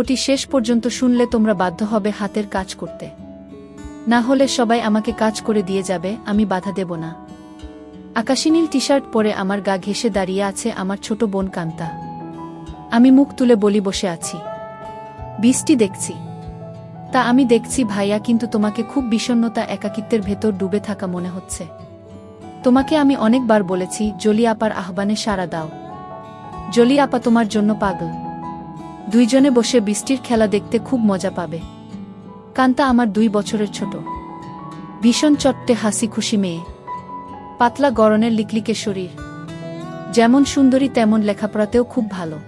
ওটি শেষ পর্যন্ত শুনলে তোমরা বাধ্য হবে হাতের কাজ করতে। না হলে সবাই আমাকে কাজ করে দিয়ে যাবে, আমি বাধা দেব না। আকাশী-নীল টি-শার্ট পরে আমার গা ঘেঁষে দাঁড়িয়ে আছে আমার ছোট বোন কান্তা। আমি মুখ তুলে বলি বসে আছি, বৃষ্টি দেখছি। তা আমি দেখছি ভাইয়া, কিন্তু তোমাকে খুব বিষণ্ণতা একাকিত্বের ভেতর ডুবে থাকা মনে হচ্ছে। তোমাকে আমি অনেকবার বলেছি জলি আপার আহ্বানে সাড়া দাও। জলি আপা তোমার জন্য পাগল। দুইজনে বসে বৃষ্টির খেলা দেখতে খুব মজা পাবে। কান্তা আমার 2 বছরের ছোট, ভীষণ চট্টে হাসি খুশি মেয়ে, পাতলা গড়নের লিকলিকে শরীর, যেমন সুন্দরী তেমন লেখাপড়াতেও খুব ভালো।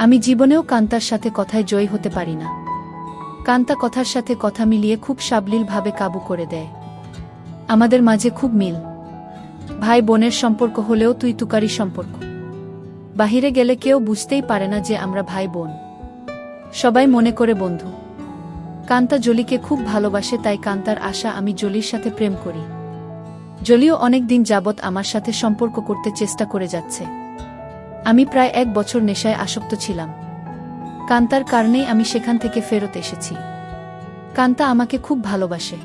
আমি জীবনেও কান্তার সাথে কথায় জয়ী হতে পারি না। কান্তা কথার সাথে কথা মিলিয়ে খুব সাবলীলভাবে কাবু করে দেয়। আমাদের মাঝে খুব মিল, ভাই বোনের সম্পর্ক হলেও তুই তুকারি সম্পর্ক। বাহিরে গেলে কেউ বুঝতেই পারে না যে আমরা ভাই বোন, সবাই মনে করে বন্ধু। কান্তা জলিকে খুব ভালোবাসে, তাই কান্তার আশা আমি জলির সাথে প্রেম করি। জলিও অনেক দিন যাবৎ আমার সাথে সম্পর্ক করতে চেষ্টা করে যাচ্ছে। আমি প্রায় 1 বছর নেশায় আসক্ত ছিলাম। কান্তার কারণেই আমি সেখান থেকে ফেরত এসেছি। কান্তা আমাকে খুব ভালোবাসে।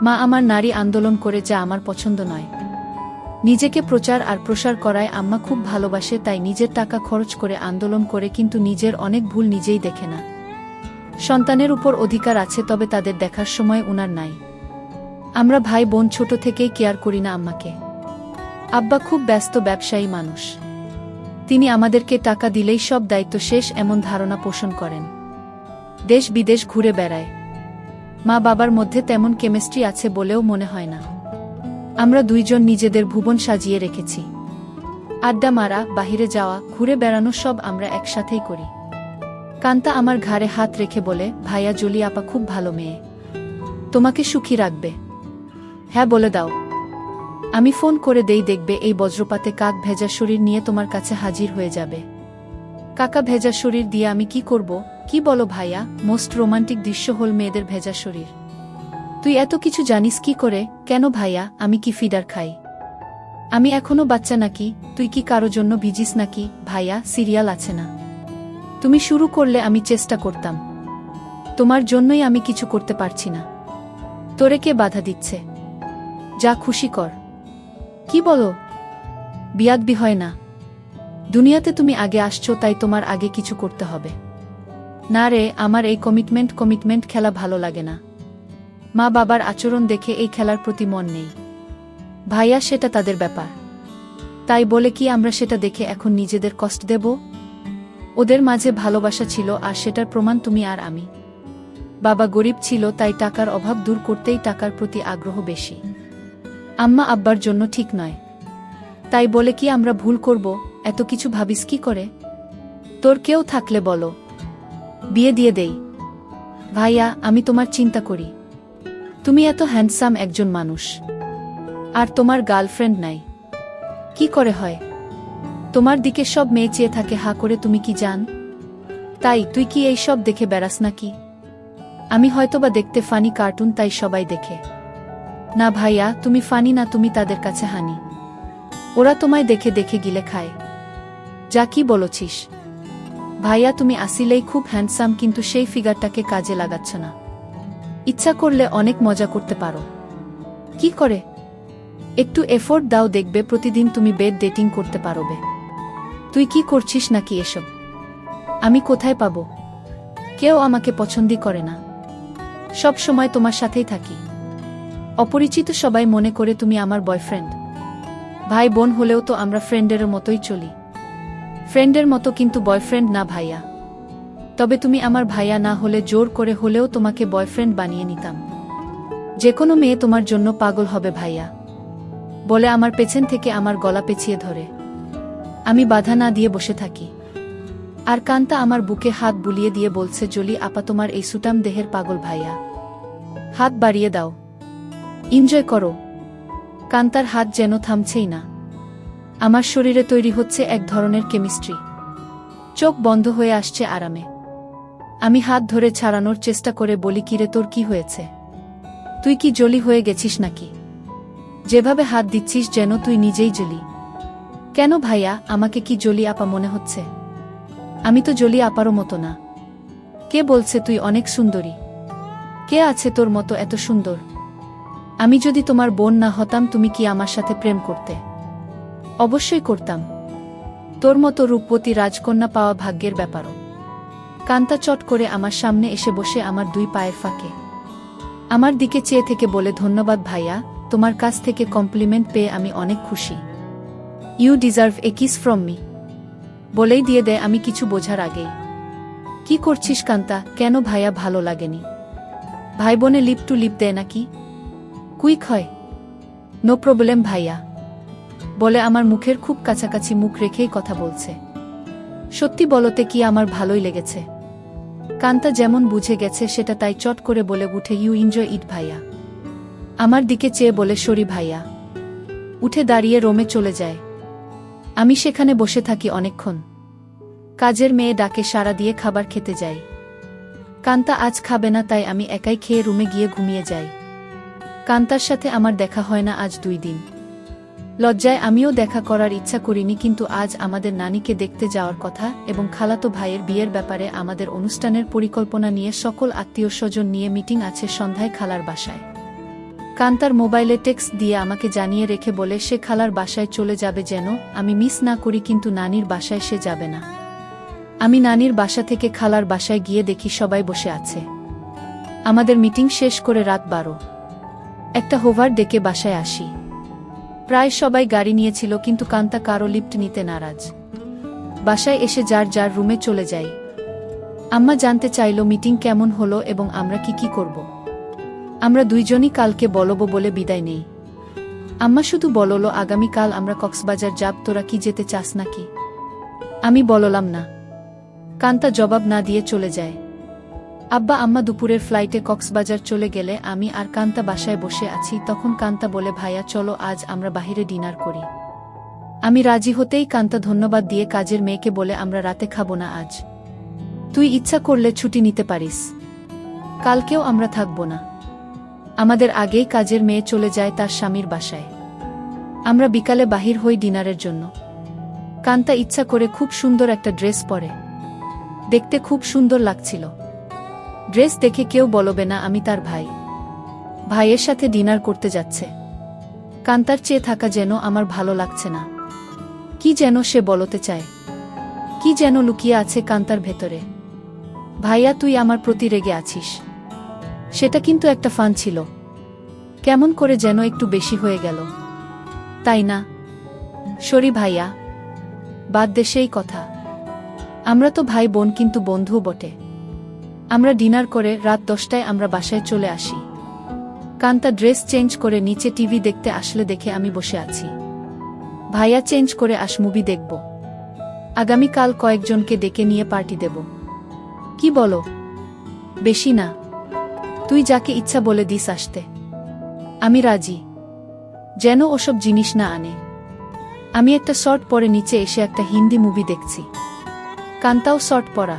মা আমার নারী আন্দোলন করে, যা আমার পছন্দ নয়। নিজেকে প্রচার আর প্রসার করায় আম্মা খুব ভালোবাসে, তাই নিজের টাকা খরচ করে আন্দোলন করে, কিন্তু নিজের অনেক ভুল নিজেই দেখে না। সন্তানের উপর অধিকার আছে, তবে তাদের দেখার সময় উনার নাই। আমরা ভাই বোন ছোট থেকেই কেয়ার করি না আম্মাকে। আব্বা খুব ব্যস্ত ব্যবসায়ী মানুষ, তিনি আমাদেরকে টাকা দিলেই সব দায়িত্ব শেষ এমন ধারণা পোষণ করেন। দেশ বিদেশ ঘুরে বেড়ায়। মা বাবার মধ্যে তেমন কেমিস্ট্রি আছে বলেও মনে হয় না। আমরা দুইজন নিজেদের ভুবন সাজিয়ে রেখেছি। আড্ডা মারা, বাহিরে যাওয়া, ঘুরে বেড়ানো সব আমরা একসাথেই করি। কান্তা আমার ঘাড়ে হাত রেখে বলে, ভাইয়া জলি আপা খুব ভালো মেয়ে, তোমাকে সুখী রাখবে। হ্যাঁ বলে দাও, আমি ফোন করে দেই, দেখবে এই বজ্রপাতে কাক ভেজা শরীর নিয়ে তোমার কাছে হাজির হয়ে যাবে। কাকা ভেজা শরীর দিয়ে আমি কি করব? কি বলো ভাইয়া, মোস্ট রোমান্টিক দৃশ্য হল মেয়েদের ভেজা শরীর। তুই এত কিছু জানিস কি করে? কেন ভাইয়া, আমি কি ফিডার খাই? আমি এখনো বাচ্চা নাকি? তুই কি কারো জন্য ভিজিস নাকি? ভাইয়া, সিরিয়াল আছে না, তুমি শুরু করলে আমি চেষ্টা করতাম। তোমার জন্যই আমি কিছু করতে পারছি না। তোরে কে বাধা দিচ্ছে? যা খুশি কর। কি বলো? বিয়াদবি হয় না। দুনিয়াতে তুমি আগে আসছো, তাই তোমার আগে কিছু করতে হবে। না রে, আমার এই কমিটমেন্ট খেলা ভালো লাগে না। মা বাবার আচরণ দেখে এই খেলার প্রতি মন নেই। ভাইয়া, সেটা তাদের ব্যাপার। তাই বলে কি আমরা সেটা দেখে এখন নিজেদের কষ্ট দেব? ওদের মাঝে ভালোবাসা ছিল, আর সেটার প্রমাণ তুমি আর আমি। বাবা গরিব ছিল, তাই টাকার অভাব দূর করতেই টাকার প্রতি আগ্রহ বেশি। আম্মা আব্বার জন্য ঠিক নয়, তাই বলে কি আমরা ভুল করব? এত কিছু ভাবিস কি করে? তোর কেউ থাকলে বলো, বিয়ে দিয়ে দেই। ভাইয়া, আমি তোমার চিন্তা করি। তুমি এত হ্যান্ডসাম একজন মানুষ, আর তোমার গার্লফ্রেন্ড নাই। কি করে হয়? তোমার দিকে সব মেয়ে চেয়ে থাকে হা করে, তুমি কি জান? তাই তুই কি এই সব দেখে বেড়াস নাকি? আমি হয়তোবা দেখতে ফানি কার্টুন, তাই সবাই দেখে। না ভাইয়া, তুমি ফানি না, তুমি তাদের কাছে হানি। ওরা তোমায় দেখে দেখে গিলে খায়। যা কি বলছিস? ভাইয়া, তুমি আসিলেই খুব হ্যান্ডসাম, কিন্তু সেই ফিগারটাকে কাজে লাগাচ্ছ না। ইচ্ছা করলে অনেক মজা করতে পারো। কি করে? একটু এফোর্ট দাও, দেখবে প্রতিদিন তুমি বেড ডেটিং করতে পারবে। তুই কি করছিস নাকি এসব? আমি কোথায় পাবো? কেউ আমাকে পছন্দই করে না। সব সময় তোমার সাথেই থাকি। অপরিচিত সবাই মনে করে তুমি আমার বয়ফ্রেন্ড। ভাই বোন হলেও তো আমরা ফ্রেন্ডের মতোই চলি। ফ্রেন্ডের মতো, কিন্তু বয়ফ্রেন্ড না ভাইয়া। তবে তুমি আমার ভাইয়া না হলে জোর করে হলেও তোমাকে বয়ফ্রেন্ড বানিয়ে নিতাম। যে কোনো মেয়ে তোমার জন্য পাগল হবে ভাইয়া, বলে আমার পেছন থেকে আমার গলা পেঁচিয়ে ধরে। আমি বাধা না দিয়ে বসে থাকি। আর কান্তা আমার বুকে হাত বুলিয়ে দিয়ে বলছে, জলি আপা তোমার এই সুটাম দেহের পাগল ভাইয়া, হাত বাড়িয়ে দাও, এনজয় করো। কান্তার হাত যেন থামছেই না। আমার শরীরে তৈরি হচ্ছে এক ধরনের কেমিস্ট্রি। চোখ বন্ধ হয়ে আসছে আরামে। আমি হাত ধরে ছাড়ানোর চেষ্টা করে বলি, কিরে তোর কি হয়েছে? তুই কি জলি হয়ে গেছিস নাকি? যেভাবে হাত দিচ্ছিস যেন তুই নিজেই জলি। কেন ভাইয়া, আমাকে কি জলি আপা মনে হচ্ছে? আমি তো জলি আপারও মতো না। কে বলছে তুই অনেক সুন্দরী? কে আছে তোর মতো এত সুন্দর? আমি যদি তোমার বোন না হতাম তুমি কি আমার সাথে প্রেম করতে? অবশ্যই করতাম। তোর মতো রূপবতী রাজকন্যা পাওয়া ভাগ্যের ব্যাপারও। কান্তা চট করে আমার সামনে এসে বসে আমার দুই পায়ের ফাঁকে আমার দিকে চেয়ে থেকে বলে, ধন্যবাদ ভাইয়া, তোমার কাছ থেকে কমপ্লিমেন্ট পেয়ে আমি অনেক খুশি। You deserve a kiss from me. বলেই দিয়ে দেয় আমি কিছু বোঝার আগেই। কি করছিস কান্তা? কেন ভাইয়া ভালো লাগেনি? ভাই বোনে লিপ টু লিপ দেয় নাকি? কুইক হয়। নো প্রবলেম ভাইয়া। বলে আমার মুখের খুব কাছাকাছি মুখ রেখেই কথা বলছে। সত্যি বলতে কি আমার ভালোই লেগেছে। কান্তা যেমন বুঝে গেছে সেটা তাই চট করে বলে উঠে, ইউ এনজয় ইট ভাইয়া। আমার দিকে চেয়ে বলে, সরি ভাইয়া। উঠে দাঁড়িয়ে রোমে চলে যায়। আমি সেখানে বসে থাকি অনেকক্ষণ। কাজের মেয়ে ডাকে সাড়া দিয়ে খাবার খেতে যাই। কান্তা আজ খাবে না, তাই আমি একাই খেয়ে রুমে গিয়ে ঘুমিয়ে যাই। কান্তার সাথে আমার দেখা হয় না আজ 2 দিন। লজ্জায় আমিও দেখা করার ইচ্ছা করিনি, কিন্তু আজ আমাদের নানিকে দেখতে যাওয়ার কথা এবং খালাতো ভাইয়ের বিয়ের ব্যাপারে আমাদের অনুষ্ঠানের পরিকল্পনা নিয়ে সকল আত্মীয়স্বজন নিয়ে মিটিং আছে সন্ধ্যায় খালার বাসায়। কান্তার মোবাইলে টেক্সট দিয়ে আমাকে জানিয়ে রেখে বলে সে খালার বাসায় চলে যাবে, যেন আমি মিস না করি, কিন্তু নানির বাসায় সে যাবে না। আমি নানির বাসা থেকে খালার বাসায় গিয়ে দেখি সবাই বসে আছে। আমাদের মিটিং শেষ করে রাত 12। একটা হোভার ডেকে বাসায় আসি। প্রায় সবাই গাড়ি নিয়েছিল, কিন্তু কান্তা কারো লিফট নিতে নারাজ। বাসায় এসে যার যার রুমে চলে যাই। আম্মা জানতে চাইল মিটিং কেমন হলো এবং আমরা কি করব। আমরা দুইজনই কালকে বলবো বলে বিদায় নেই। আম্মা শুধু বলল, আগামীকাল আমরা কক্সবাজার যাব, তোরা কি যেতে চাস নাকি? আমি বললাম না। কান্তা জবাব না দিয়ে চলে যায়। আব্বা আম্মা দুপুরের ফ্লাইটে কক্সবাজার চলে গেলে আমি আর কান্তা বাসায় বসে আছি। তখন কান্তা বলে, ভাইয়া চলো আজ আমরা বাহিরে ডিনার করি। আমি রাজি হতেই কান্তা ধন্যবাদ দিয়ে কাজের মেয়েকে বলে, আমরা রাতে খাবো না আজ। তুই ইচ্ছা করলে ছুটি নিতে পারিস। কালকেও আমরা থাকবো না। আমাদের আগেই কাজের মেয়ে চলে যায় তার স্বামীর বাসায়। আমরা বিকালে বাহির হই ডিনারের জন্য। কান্তা ইচ্ছা করে খুব সুন্দর একটা ড্রেস পরে। দেখতে খুব সুন্দর লাগছিল। ড্রেস দেখে কেউ বলবে না আমি তার ভাই। ভাইয়ের সাথে ডিনার করতে যাচ্ছে। কান্তার চেয়ে থাকা যেন আমার ভালো লাগছে না। কি যেন সে বলতে চায়, কি যেন লুকিয়ে আছে কান্তার ভেতরে। ভাইয়া তুই আমার প্রতি রেগে আছিস? সেটা কিন্তু একটা ফান ছিল। কেমন করে যেন একটু বেশি হয়ে গেল, তাই না? সরি ভাইয়া, বাদ দে সেই কথা। আমরা তো ভাই বোন, কিন্তু বন্ধুও বটে। আমরা ডিনার করে রাত 10টায় আমরা বাসায় চলে আসি। কান্তা ড্রেস চেঞ্জ করে নিচে টিভি দেখতে আসলে দেখে আমি বসে আছি। ভাইয়া চেঞ্জ করে মুভি দেখব। আগামীকাল কয়েকজনকে ডেকে নিয়ে পার্টি দেব। কি বলো? বেশি না, তুই যাকে ইচ্ছা বলে দিস আসতে। আমি রাজি, যেন ওসব জিনিস না আনে। আমি একটা শর্ট পরে নিচে এসে একটা হিন্দি মুভি দেখছি। কান্তাও শর্ট পরা।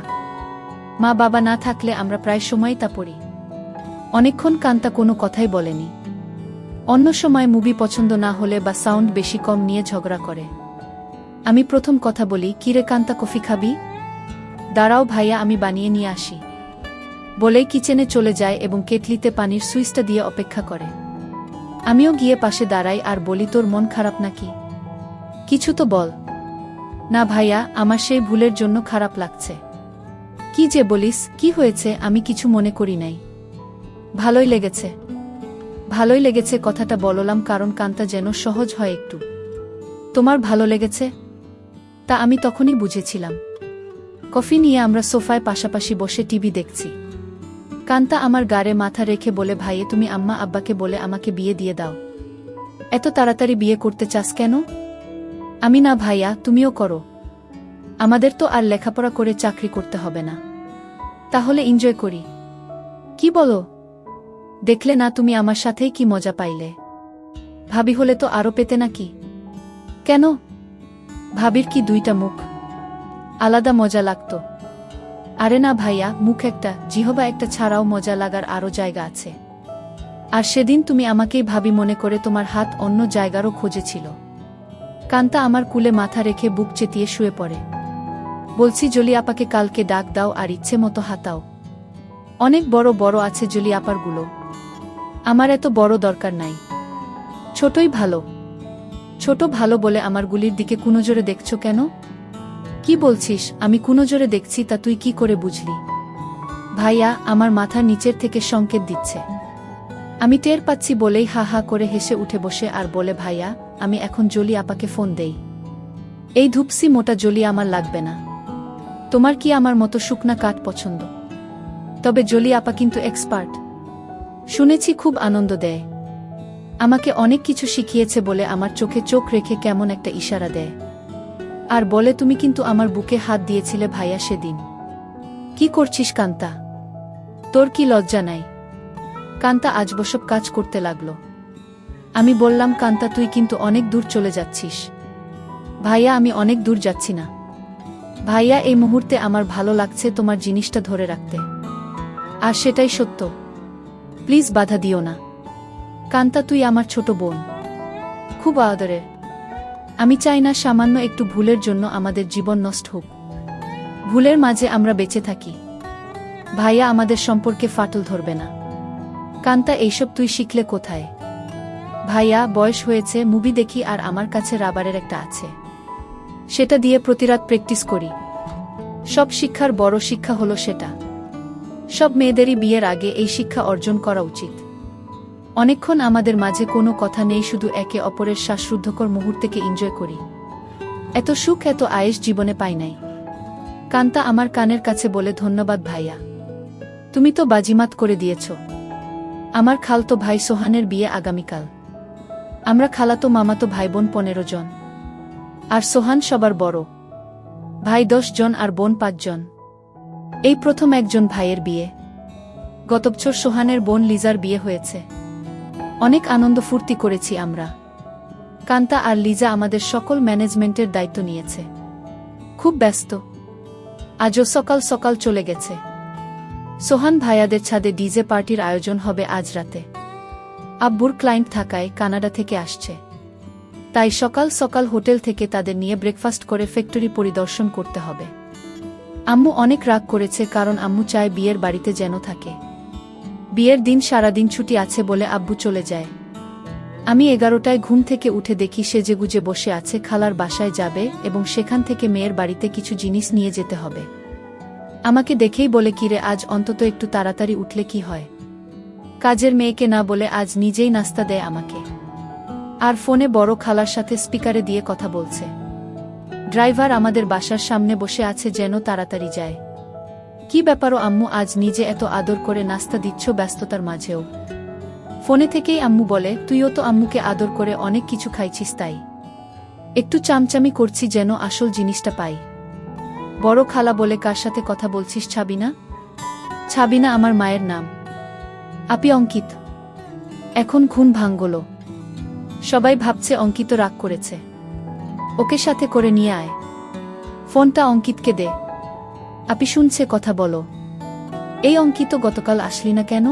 মা বাবা না থাকলে আমরা প্রায় সময় তা পড়ি। অনেকক্ষণ কান্তা কোনো কথাই বলেনি। অন্য সময় মুভি পছন্দ না হলে বা সাউন্ড বেশি কম নিয়ে ঝগড়া করে। আমি প্রথম কথা বলি, কিরে কান্তা কফি খাবি? দাঁড়াও ভাইয়া, আমি বানিয়ে নিয়ে আসি। বলেই কিচেনে চলে যায় এবং কেটলিতে পানির সুইচটা দিয়ে অপেক্ষা করে। আমিও গিয়ে পাশে দাঁড়াই আর বলি, তোর মন খারাপ নাকি? কিছু তো বল। না ভাইয়া, আমার সেই ভুলের জন্য খারাপ লাগছে। কি যে বলিস, কি হয়েছে? আমি কিছু মনে করি নাই। ভালোই লেগেছে। ভালোই লেগেছে কথাটা বললাম কারণ কান্তা যেন সহজ হয় একটু। তোমার ভালো লেগেছে? তা আমি তখনই বুঝেছিলাম। কফি নিয়ে আমরা সোফায় পাশাপাশি বসে টিভি দেখছি। কান্তা আমার গাড়ে মাথা রেখে বলে, ভাইয়ে তুমি আম্মা আব্বাকে বলে আমাকে বিয়ে দিয়ে দাও। এত তাড়াতাড়ি বিয়ে করতে চাস কেন? আমি না ভাইয়া, তুমিও করো। আমাদের তো আর লেখাপড়া করে চাকরি করতে হবে না। তাহলে এনজয় করি। কি বলো? দেখলে না তুমি আমার সাথেই কি মজা পাইলে? ভাবি হলে তো আরো পেতে নাকি? কেন? ভাবির কি 2টা মুখ? আলাদা মজা লাগতো। আরে না ভাইয়া, মুখ একটা, জিহবা একটা ছাড়াও মজা লাগার আরো জায়গা আছে। আর সেদিন তুমি আমাকেই ভাবি মনে করে তোমার হাত অন্য জায়গারও খোঁজেছিল। কান্তা আমার কুলে মাথা রেখে বুক চেতিয়ে শুয়ে পড়ে। বলছি, জলি আপাকে কালকে ডাক দাও আর ইচ্ছে মতো হাতাও। অনেক বড় বড় আছে জলি আপারগুলো। আমার এত বড় দরকার নাই, ছোটই ভালো। ছোট ভালো বলে আমার গুলির দিকে কুনজরে দেখছ কেন? কি বলছিস? আমি কুনজরে দেখছি তা তুই কি করে বুঝলি? ভাইয়া আমার মাথার নিচের থেকে সংকেত দিচ্ছে। আমি টের পাচ্ছি বলেই হা হা করে হেসে উঠে বসে আর বলে, ভাইয়া আমি এখন জলি আপাকে ফোন দেই। এই ধূপসি মোটা জলি আমার লাগবে না। তোমার কি আমার মতো শুকনা কাঠ পছন্দ? তবে জলি আপা কিন্তু এক্সপার্ট, শুনেছি খুব আনন্দ দেয়। আমাকে অনেক কিছু শিখিয়েছে বলে আমার চোখে চোখ রেখে কেমন একটা ইশারা দেয় আর বলে, তুমি কিন্তু আমার বুকে হাত দিয়েছিলে ভাইয়া সেদিন। কি করছিস কান্তা? তোর কি লজ্জা নাই? কান্তা আজ বসব কাজ করতে লাগলো। আমি বললাম, কান্তা তুই কিন্তু অনেক দূর চলে যাচ্ছিস। ভাইয়া আমি অনেক দূর যাচ্ছি না ভাইয়া, এই মুহূর্তে আমার ভালো লাগছে তোমার জিনিসটা ধরে রাখতে, আর সেটাই সত্য। প্লিজ বাধা দিও না। কান্তা তুই আমার ছোট বোন, খুব আদরের। আমি চাই না সামান্য একটু ভুলের জন্য আমাদের জীবন নষ্ট হোক। ভুলের মাঝে আমরা বেঁচে থাকি। ভাইয়া আমাদের সম্পর্কে ফাটল ধরবে না। কান্তা এইসব তুই শিখলে কোথায়? ভাইয়া বয়স হয়েছে, মুভি দেখি আর আমার কাছে রাবারের একটা আছে, সেটা দিয়ে প্রতিরাত প্র্যাকটিস করি। সব শিক্ষার বড় শিক্ষা হলো সেটা। সব মেয়েদেরই বিয়ের আগে এই শিক্ষা অর্জন করা উচিত। অনেকক্ষণ আমাদের মাঝে কোনো কথা নেই, শুধু একে অপরের শ্বাসরুদ্ধকর মুহূর্তকে এনজয় করি। এত সুখ এত আয়েশ জীবনে পাই নাই। কান্তা আমার কানের কাছে বলে, ধন্যবাদ ভাইয়া, তুমি তো বাজিমাত করে দিয়েছ। আমার খালতো ভাই সোহানের বিয়ে আগামীকাল। আমরা খালাতো মামাতো ভাই বোন 15 জন, আর সোহান সবার বড়। ভাই 10 জন আর বোন 5 জন। এই প্রথম একজন ভাইয়ের বিয়ে। গত বছর সোহানের বোন লিজার বিয়ে হয়েছে। অনেক আনন্দ ফুর্তি করেছি আমরা। কান্তা আর লিজা আমাদের সকল ম্যানেজমেন্টের দায়িত্ব নিয়েছে। খুব ব্যস্ত। আজও সকাল সকাল চলে গেছে। সোহান ভাইয়াদের ছাদে ডিজে পার্টির আয়োজন হবে আজ রাতে। আব্বুর ক্লায়েন্ট থাকায় কানাডা থেকে আসছে, তাই সকাল সকাল হোটেল থেকে তাদের নিয়ে ব্রেকফাস্ট করে ফ্যাক্টরি পরিদর্শন করতে হবে। আম্মু অনেক রাগ করেছে, কারণ আম্মু চায় বিয়ের বাড়িতে যেন থাকে। বিয়ের দিন সারাদিন ছুটি আছে বলে আব্বু চলে যায়। আমি 11টায় ঘুম থেকে উঠে দেখি সেজেগুজে বসে আছে, খালার বাসায় যাবে এবং সেখান থেকে মেয়ের বাড়িতে কিছু জিনিস নিয়ে যেতে হবে। আমাকে দেখেই বলে, কিরে আজ অন্তত একটু তাড়াতাড়ি উঠলে কি হয়? কাজের মেয়েকে না বলে আজ নিজেই নাস্তা দেয় আমাকে। আর ফোনে বড় খালার সাথে স্পিকারে দিয়ে কথা বলছে। ড্রাইভার আমাদের বাসার সামনে বসে আছে, যেন তাড়াতাড়ি যায়। কি ব্যাপারও আম্মু, আজ নিজে এত আদর করে নাস্তা দিচ্ছ ব্যস্ততার মাঝেও? ফোনে থেকেই আম্মু বলে, তুইও তো আম্মুকে আদর করে অনেক কিছু খাইছিস, তাই একটু চামচামি করছি যেন আসল জিনিসটা পাই। বড় খালা বলে, কার সাথে কথা বলছিস? ছাবিনা? ছাবিনা আমার মায়ের নাম। আপি অঙ্কিত। এখন ঘুম ভাঙল। সবাই ভাবছে অঙ্কিত রাগ করেছে। ওকে সাথে করে নিয়ে আয়। ফোনটা অঙ্কিতকে দে। আপি শুনছে, কথা বলো। এই অঙ্কিত, গতকাল আসলি না কেন?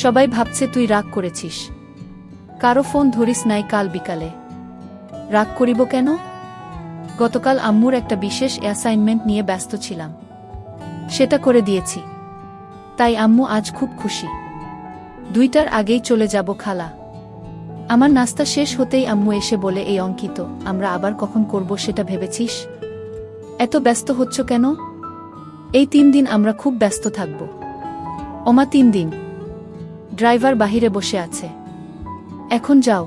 সবাই ভাবছে তুই রাগ করেছিস। কারো ফোন ধরিস নাই কাল বিকালে? রাগ করিব কেন? গতকাল আম্মুর একটা বিশেষ অ্যাসাইনমেন্ট নিয়ে ব্যস্ত ছিলাম, সেটা করে দিয়েছি, তাই আম্মু আজ খুব খুশি। 2টার আগেই চলে যাব খালা। আমার নাস্তা শেষ হতেই আম্মু এসে বলে, এই অঙ্কিত, আমরা আবার কখন করব সেটা ভেবেছিস? এত ব্যস্ত হচ্ছ কেন? এই 3 দিন আমরা খুব ব্যস্ত থাকব। ওমা 3 দিন? ড্রাইভার বাহিরে বসে আছে। এখন যাও,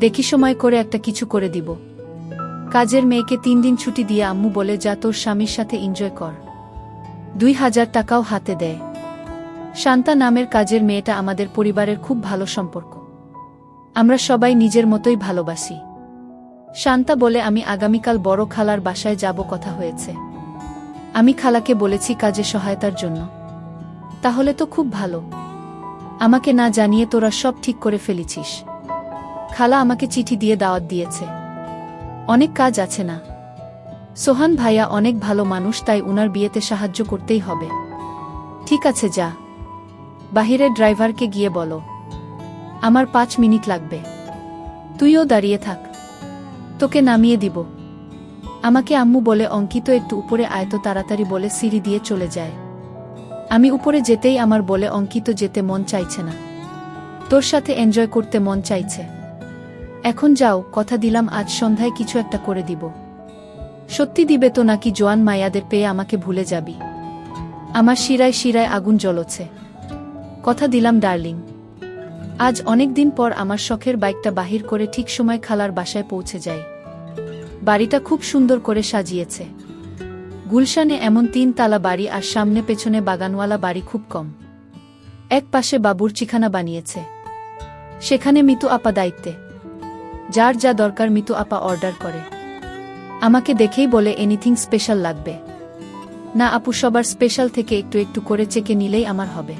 দেখি সময় করে একটা কিছু করে দিব। কাজের মেয়েকে 3 দিন ছুটি দিয়ে আম্মু বলে, যা তোর স্বামীর সাথে এনজয় কর। 2000 টাকাও হাতে দেয়। শান্তা নামের কাজের মেয়েটা আমাদের পরিবারের খুব ভালো সম্পর্ক। আমরা সবাই নিজের মতোই ভালোবাসি। শান্তা বলে, আমি আগামীকাল বড় খালার বাসায় যাব, কথা হয়েছে। আমি খালাকে বলেছি কাজে সহায়তার জন্য। তাহলে তো খুব ভালো। আমাকে না জানিয়ে তোরা সব ঠিক করে ফেলেছিস। খালা আমাকে চিঠি দিয়ে দাওয়াত দিয়েছে। অনেক কাজ আছে না? সোহান ভাইয়া অনেক ভালো মানুষ, তাই উনার বিয়েতে সাহায্য করতেই হবে। ঠিক আছে, যা। বাহিরের ড্রাইভারকে গিয়ে বলো আমার 5 মিনিট লাগবে। তুইও দাঁড়িয়ে থাক, তোকে নামিয়ে দিব। আমাকে আম্মু বলে, অঙ্কিত একটু উপরে আয় তো তাড়াতাড়ি বলে সিঁড়ি দিয়ে চলে যায়। আমি উপরে যেতেই আমার বলে অঙ্কিত যেতে মন চাইছে না, তোর সাথে এনজয় করতে মন চাইছে। এখন যাও, কথা দিলাম আজ সন্ধ্যায় কিছু একটা করে দিব। সত্যি দিবে তো নাকি জোয়ান মায়াদের পেয়ে আমাকে ভুলে যাবি? আমার শিরায় শিরায় আগুন জ্বলছে। কথা দিলাম ডার্লিং। আজ অনেক দিন পর আমার শখের বাইকটা বাহির করে ঠিক সময় খালার বাসায় পৌঁছে যাই। বাড়িটা খুব সুন্দর করে সাজিয়েছে। গুলশানে এমন 3 তালা বাড়ি আর সামনে পেছনে বাগানওয়ালা বাড়ি খুব কম। এক পাশে বাবুর্চিখানা বানিয়েছে, সেখানে মিতু আপা দায়িত্বে। যার যা দরকার মিতু আপা অর্ডার করে। আমাকে দেখেই বলে এনিথিং স্পেশাল লাগবে? না আপু, সবার স্পেশাল থেকে একটু একটু করে চেকে নিলেই আমার হবে।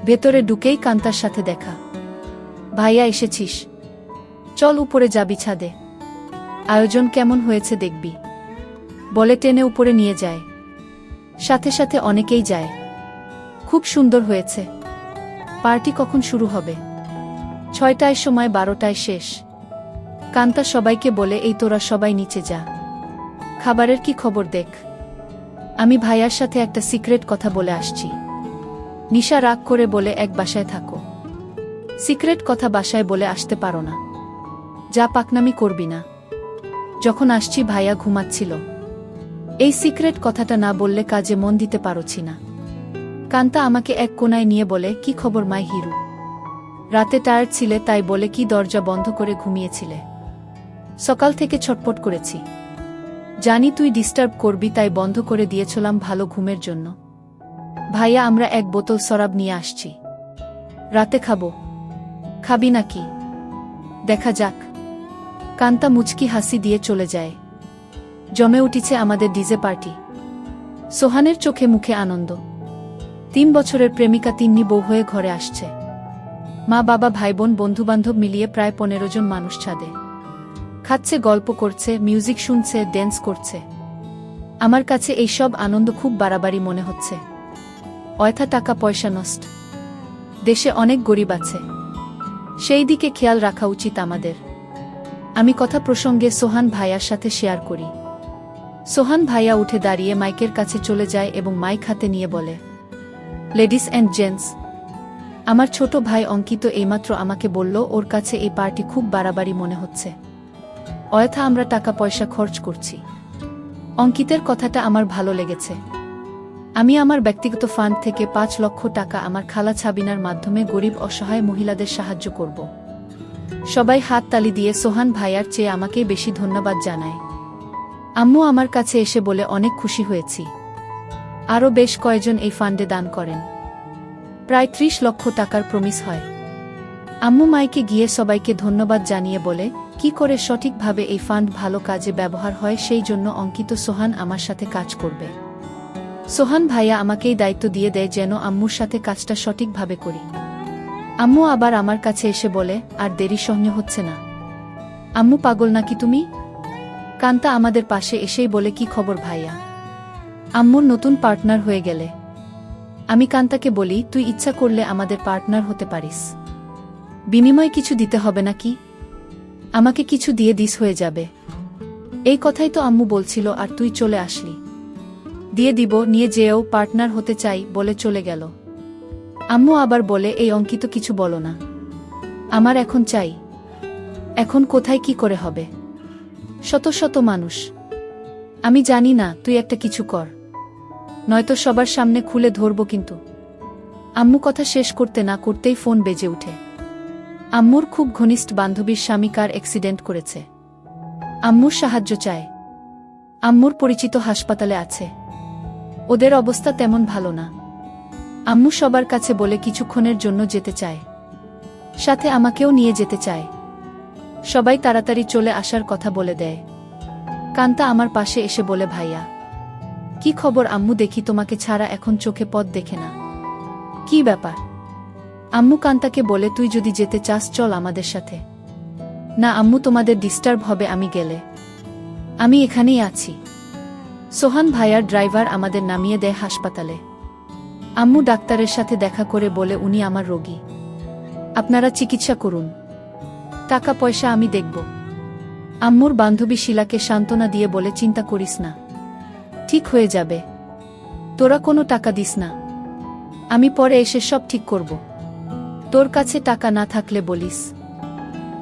ভেতরে ঢুকেই কান্তার সাথে দেখা। ভাইয়া এসেছিস? চল উপরে যাবি ছাদে, আয়োজন কেমন হয়েছে দেখবি, বলে টেনে উপরে নিয়ে যায়। সাথে সাথে অনেকেই যায়। খুব সুন্দর হয়েছে। পার্টি কখন শুরু হবে? 6টায় সময়, 12টায় শেষ। কান্তা সবাইকে বলে এই তোরা সবাই নিচে যা, খাবারের কি খবর দেখ। আমি ভাইয়ার সাথে একটা সিক্রেট কথা বলে আসছি। নিশা রাগ করে বলে এক বাসায় থাকো, সিক্রেট কথা বাসায় বলে আসতে পারো না, যা পাকনামি করবি না। যখন আসছি ভাইয়া ঘুমাচ্ছিল, এই সিক্রেট কথাটা না বললে কাজে মন দিতে পারছি না। কান্তা আমাকে এক কোনায় নিয়ে বলে কি খবর মাই হিরু, রাতে টায়ার্ড ছিলে তাই বলে কি দরজা বন্ধ করে ঘুমিয়েছিলে? সকাল থেকে ছটপট করেছি, জানি তুই ডিস্টার্ব করবি তাই বন্ধ করে দিয়েছিলাম ভালো ঘুমের জন্য। ভাইয়া আমরা এক বোতল শরাব নিয়ে আসছি, রাতে খাবো। খাবি নাকি? দেখা যাক। কান্তা মুচকি হাসি দিয়ে চলে যায়। জমে উঠেছে আমাদের ডিজে পার্টি। সোহানের চোখে মুখে আনন্দ। 3 বছরের প্রেমিকা তিন্নি বউ হয়ে ঘরে আসছে। মা বাবা ভাই বোন বন্ধুবান্ধব মিলিয়ে প্রায় 15 জন মানুষ ছাদে খাচ্ছে, গল্প করছে, মিউজিক শুনছে, ড্যান্স করছে। আমার কাছে এই সব আনন্দ খুব বাড়াবাড়ি মনে হচ্ছে। অয়থা টাকা পয়সা নষ্ট। দেশে অনেক গরিব আছে, সেই দিকে খেয়াল রাখা উচিত আমাদের। আমি কথা প্রসঙ্গে সোহান ভাইয়ার সাথে শেয়ার করি। সোহান ভাইয়া উঠে দাঁড়িয়ে মাইকের কাছে চলে যায় এবং মাইক হাতে নিয়ে বলে, লেডিস অ্যান্ড জেন্টস, আমার ছোট ভাই অঙ্কিত এইমাত্র আমাকে বলল ওর কাছে এই পার্টি খুব বাড়াবাড়ি মনে হচ্ছে। অয়থা আমরা টাকা পয়সা খরচ করছি। অঙ্কিতের কথাটা আমার ভালো লেগেছে। আমি আমার ব্যক্তিগত ফান্ড থেকে 5 লক্ষ টাকা আমার খালা ছাবিনার মাধ্যমে গরিব অসহায় মহিলাদের সাহায্য করব। সবাই হাত তালি দিয়ে সোহান ভাইয়ার চেয়ে আমাকেই বেশি ধন্যবাদ জানায়। আম্মু আমার কাছে এসে বলে অনেক খুশি হয়েছি। আরও বেশ কয়েকজন এই ফান্ডে দান করেন। প্রায় 30 লক্ষ টাকার প্রমিস হয়। আম্মু মাইকে গিয়ে সবাইকে ধন্যবাদ জানিয়ে বলে কি করে সঠিকভাবে এই ফান্ড ভালো কাজে ব্যবহার হয় সেই জন্য অঙ্কিত সোহান আমার সাথে কাজ করবে। সোহান ভাইয়া আমাকেই দায়িত্ব দিয়ে দেয় যেন আম্মুর সাথে কাজটা সঠিকভাবে করি। আম্মু আবার আমার কাছে এসে বলে আর দেরি সহ্য হচ্ছে না। আম্মু পাগল নাকি তুমি? কান্তা আমাদের পাশে এসেই বলে কি খবর ভাইয়া, আম্মুর নতুন পার্টনার হয়ে গেলে? আমি কান্তাকে বলি তুই ইচ্ছা করলে আমাদের পার্টনার হতে পারিস, বিনিময়ে কিছু দিতে হবে নাকি? আমাকে কিছু দিয়ে দিস হয়ে যাবে। এই কথাই তো আম্মু বলছিল আর তুই চলে আসলি। দিয়ে দিব, নিয়ে যেও, পার্টনার হতে চাই বলে চলে গেল। আম্মু আবার বলে এই অঙ্কিত কিছু বলো না, আমার এখন চাই। এখন কোথায় কি করে হবে? শত শত মানুষ। আমি জানি না, তুই একটা কিছু কর, নয়তো সবার সামনে খুলে ধরব কিন্তু। আম্মু কথা শেষ করতে না করতেই ফোন বেজে উঠে। আম্মুর খুব ঘনিষ্ঠ বান্ধবীর স্বামী কার অ্যাক্সিডেন্ট করেছে। আম্মুর সাহায্য চায়। আম্মুর পরিচিত হাসপাতালে আছে। ওদের অবস্থা তেমন ভালো না। আম্মু সবার কাছে বলে কিছুক্ষণের জন্য যেতে চায়, সাথে আমাকেও নিয়ে যেতে চায়। সবাই তাড়াতাড়ি চলে আসার কথা বলে দেয়। কান্তা আমার পাশে এসে বলে ভাইয়া কি খবর? আম্মু দেখি তোমাকে ছাড়া এখন চোখে পথ দেখে না। কি ব্যাপার? আম্মু কান্তাকে বলে তুই যদি যেতে চাস চল আমাদের সাথে। না আম্মু, তোমাদের ডিস্টার্ব হবে আমি গেলে। আমি এখানেই আছি। সোহান ভাইয়ার ড্রাইভার আমাদের নামিয়ে দেয় হাসপাতালে। আম্মু ডাক্তারের সাথে দেখা করে বলে উনি আমার রোগী, আপনারা চিকিৎসা করুন, টাকা পয়সা আমি দেখব। আম্মুর বান্ধবী শিলাকে সান্ত্বনা দিয়ে বলে চিন্তা করিস না, ঠিক হয়ে যাবে, তোরা কোনো টাকা দিস না। আমি পরে এসে সব ঠিক করব। তোর কাছে টাকা না থাকলে বলিস।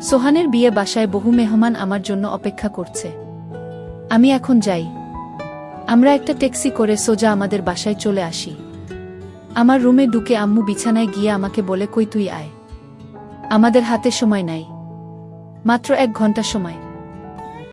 সোহানের বিয়ে বাসায় বহু মেহমান আমার জন্য অপেক্ষা করছে। আমি এখন যাই। আমরা একটা ট্যাক্সি করে সোজা আমাদের বাসায় চলে আসি। আমার রুমে ঢুকে আম্মু বিছানায় গিয়ে আমাকে বলে, কই তুই আয়, আমাদের হাতে সময় নাই, মাত্র 1 ঘন্টা সময়।